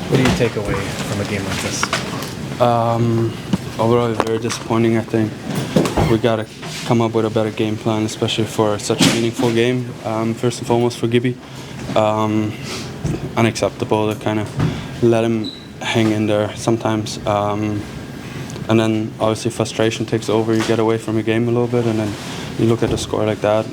What do you take away from a game like this? Overall, very disappointing, I think. We got to come up with a better game plan, especially for such a meaningful game. First and foremost for Gibby. Unacceptable to kind of let him hang in there sometimes. And then obviously frustration takes over. You get away from your game a little bit, and then you look at the score like that.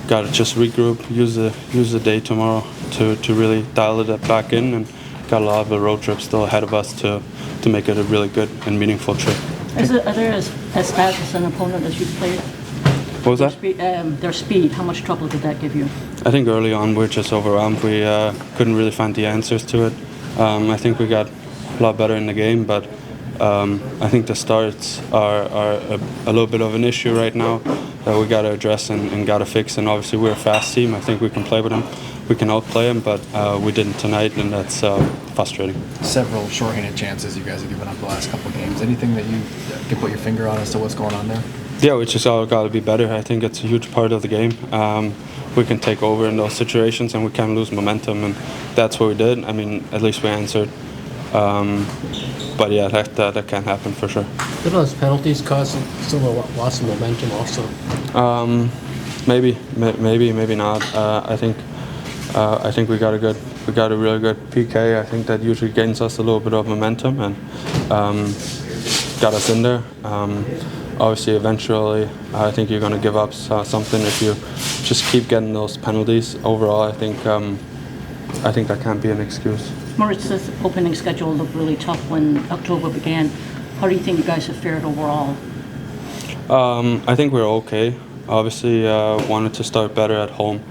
Got to just regroup, use the day tomorrow to really dial it back in, and got a lot of the road trips still ahead of us to make it a really good and meaningful trip. Are they as fast as an opponent as you've played? What was that? Their speed, how much trouble did that give you? I think early on we're just overwhelmed. We couldn't really find the answers to it. I think we got a lot better in the game, but I think the starts are a little bit of an issue right now that we got to address and got to fix. And obviously we're a fast team. I think we can play with them. We can outplay them, but we didn't tonight, and that's frustrating. Several shorthanded chances you guys have given up the last couple of games. Anything that you can put your finger on as to what's going on there? Yeah, we just all got to be better. I think it's a huge part of the game. We can take over in those situations, and we can lose momentum, and that's what we did. I mean, at least we answered. But yeah, that can happen for sure. Did those penalties cause some loss of momentum also? Maybe not. I think we got a really good PK. I think that usually gains us a little bit of momentum and got us in there. Obviously, eventually, I think you're going to give up something if you just keep getting those penalties. Overall, I think that can't be an excuse. Moritz's opening schedule looked really tough when October began. How do you think you guys have fared overall? I think we're okay. Obviously, wanted to start better at home,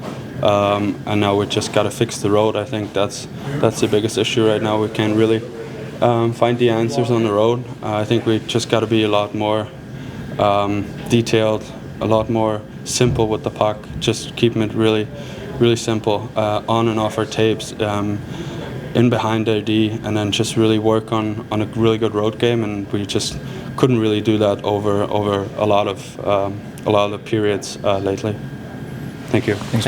and now we just got to fix the road. I think that's the biggest issue right now. We can't really find the answers on the road. I think we just got to be a lot more detailed, a lot more simple with the puck. Just keeping it really, really simple on and off our tapes. In behind their D, and then just really work on a really good road game, and we just couldn't really do that over a lot of the periods lately. Thank you. Thanks,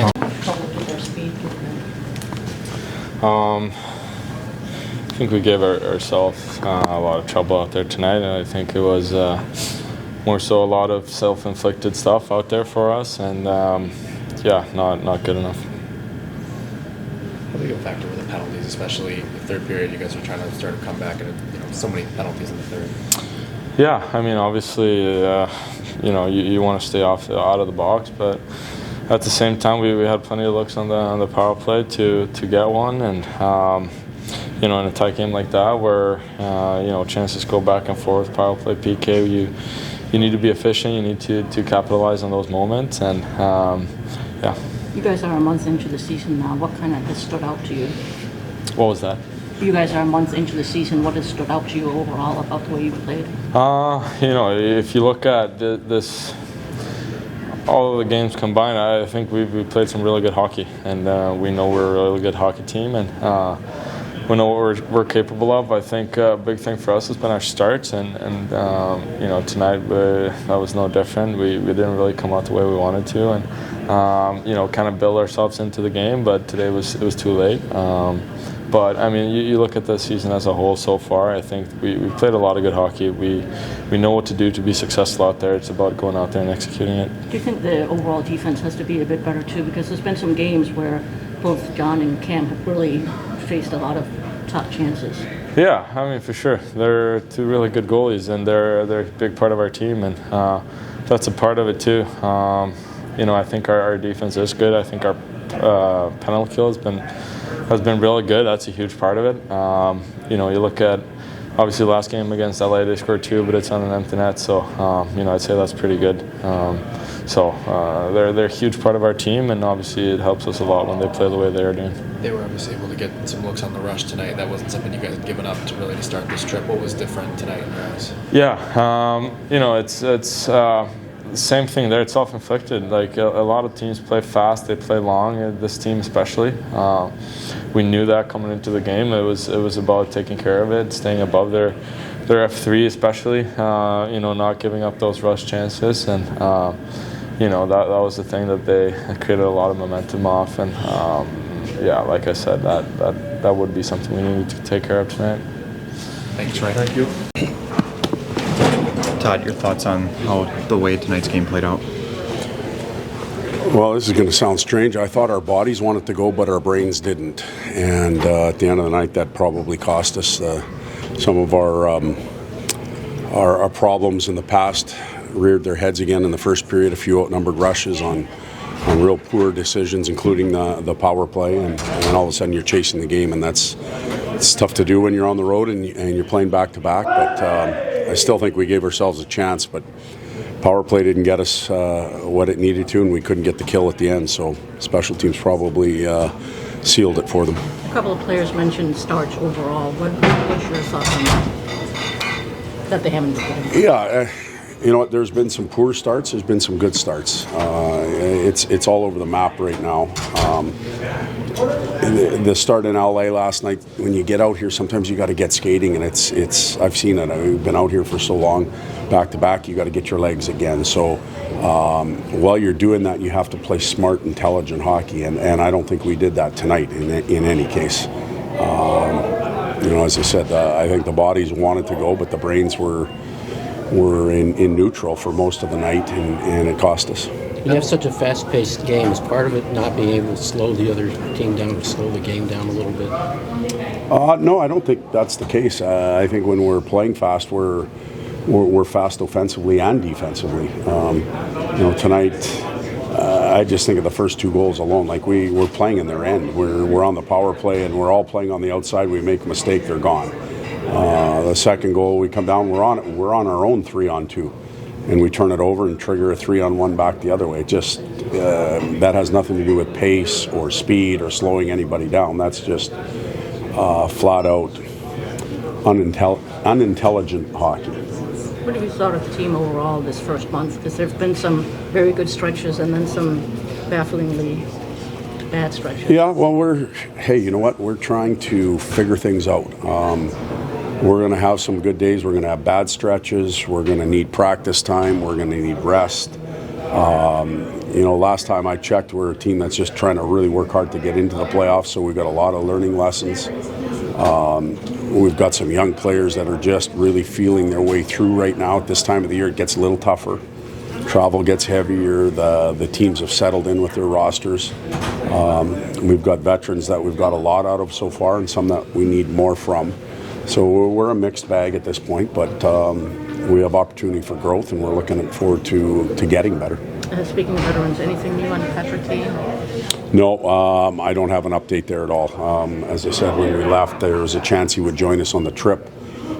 Mom. I think we gave ourselves a lot of trouble out there tonight, and I think it was more so a lot of self-inflicted stuff out there for us, and not good enough. What do you factor with the penalties, especially the third period? You guys are trying to start a comeback, and so many penalties in the third. Yeah, I mean, obviously, you want to stay out of the box, but at the same time, we had plenty of looks on the power play to get one, and in a tight game like that, where chances go back and forth, power play, PK, you need to be efficient. You need to capitalize on those moments, and yeah. You guys are a month into the season now. What kind of has stood out to you? What was that? You guys are a month into the season. What has stood out to you overall about the way you've played? If you look at this, all of the games combined, I think we played some really good hockey, and we know we're a really good hockey team, and we know what we're capable of. I think a big thing for us has been our starts, and tonight that was no different. We didn't really come out the way we wanted to, and kind of build ourselves into the game, but today it was too late. But I mean, you look at the season as a whole so far. I think we played a lot of good hockey. We know what to do to be successful out there. It's about going out there and executing it. Do you think the overall defense has to be a bit better too? Because there's been some games where both John and Cam have really faced a lot of top chances. Yeah, I mean, for sure. They're two really good goalies, and they're a big part of our team, and that's a part of it too. I think our defense is good. I think our penalty kill has been really good. That's a huge part of it. You look at, obviously, last game against LA, they scored 2, but it's on an empty net, so I'd say that's pretty good. They're a huge part of our team, and obviously it helps us a lot when they play the way they are doing. They were obviously able to get some looks on the rush tonight. That wasn't something you guys had given up to start this trip. What was different tonight in your eyes? Yeah, it's same thing there. It's self-inflicted. Like a lot of teams play fast, they play long. This team especially, we knew that coming into the game. It was about taking care of it, staying above their F3 especially. Not giving up those rush chances, and that was the thing that they created a lot of momentum off. And yeah, like I said, that would be something we need to take care of tonight. Thanks, Ray. Thank you. Todd, your thoughts on how the way tonight's game played out? Well, this is going to sound strange. I thought our bodies wanted to go, but our brains didn't. And at the end of the night, that probably cost us some of our problems in the past. Reared their heads again in the first period. A few outnumbered rushes on real poor decisions, including the power play. And all of a sudden, you're chasing the game, and it's tough to do when you're on the road and you're playing back to back. But I still think we gave ourselves a chance, but power play didn't get us what it needed to, and we couldn't get the kill at the end. So special teams probably sealed it for them. A couple of players mentioned starts overall. What's your thoughts on that they haven't been good? Yeah, you know what? There's been some poor starts. There's been some good starts. It's all over the map right now. The start in LA last night. When you get out here, sometimes you got to get skating, and it's. I've seen it. We've been out here for so long, back to back. You got to get your legs again. So while you're doing that, you have to play smart, intelligent hockey, and I don't think we did that tonight in any case. You know, as I said, I think the bodies wanted to go, but the brains were in neutral for most of the night, and it cost us. You have such a fast-paced game. Is part of it not being able to slow the other team down, slow the game down a little bit? No, I don't think that's the case. I think when we're playing fast, we're fast offensively and defensively. You know, tonight, I just think of the first two goals alone. Like we're playing in their end. We're on the power play, and we're all playing on the outside. We make a mistake, they're gone. The second goal, we come down, we're on our own 3-on-2, and we turn it over and trigger a 3-on-1 back the other way. Just that has nothing to do with pace or speed or slowing anybody down. That's just flat out unintelligent hockey. What have you thought of the team overall this first month? Because there have been some very good stretches and then some bafflingly bad stretches. Yeah, well, hey, you know what? We're trying to figure things out. We're going to have some good days. We're going to have bad stretches. We're going to need practice time. We're going to need rest. You know, last time I checked, we're a team that's just trying to really work hard to get into the playoffs, so we've got a lot of learning lessons. We've got some young players that are just really feeling their way through right now. At this time of the year, it gets a little tougher. Travel gets heavier. The teams have settled in with their rosters. We've got veterans that we've got a lot out of so far, and some that we need more from. So we're a mixed bag at this point, but we have opportunity for growth, and we're looking forward to getting better. Speaking of veterans, anything new on Patrick Kane? No, I don't have an update there at all. As I said, when we left, there was a chance he would join us on the trip.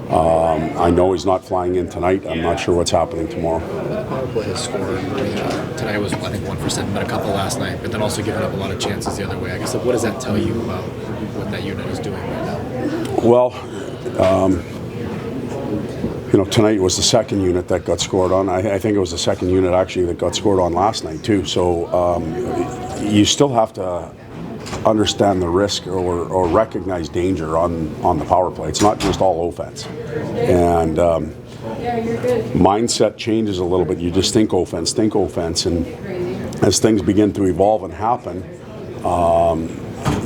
I know he's not flying in tonight. I'm not sure what's happening tomorrow. Power play has scored. Tonight was, I think, 1 for 7, but a couple last night, but then also giving up a lot of chances the other way. I guess, what does that tell you about what that unit is doing right now? Well, you know, tonight was the second unit that got scored on. I think it was the second unit actually that got scored on last night too. So you still have to understand the risk or recognize danger on the power play. It's not just all offense. And mindset changes a little bit. You just think offense. And as things begin to evolve and happen,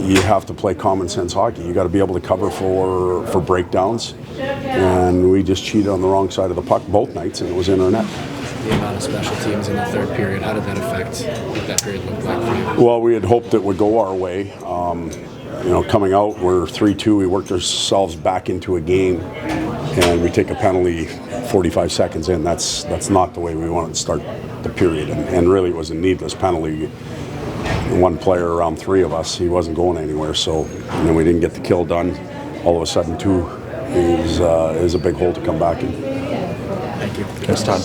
you have to play common sense hockey. You got to be able to cover for breakdowns. And we just cheated on the wrong side of the puck both nights, and it was in our net. The amount of special teams in the third period, how did that affect what that period looked like for you? Well, we had hoped it would go our way. You know, coming out, we're 3-2. We worked ourselves back into a game, and we take a penalty 45 seconds in. That's not the way we wanted to start the period. And really, it was a needless penalty. One player around three of us, he wasn't going anywhere. So, and then we didn't get the kill done. All of a sudden, 2 is a big hole to come back in. Thank you. Thanks, Todd.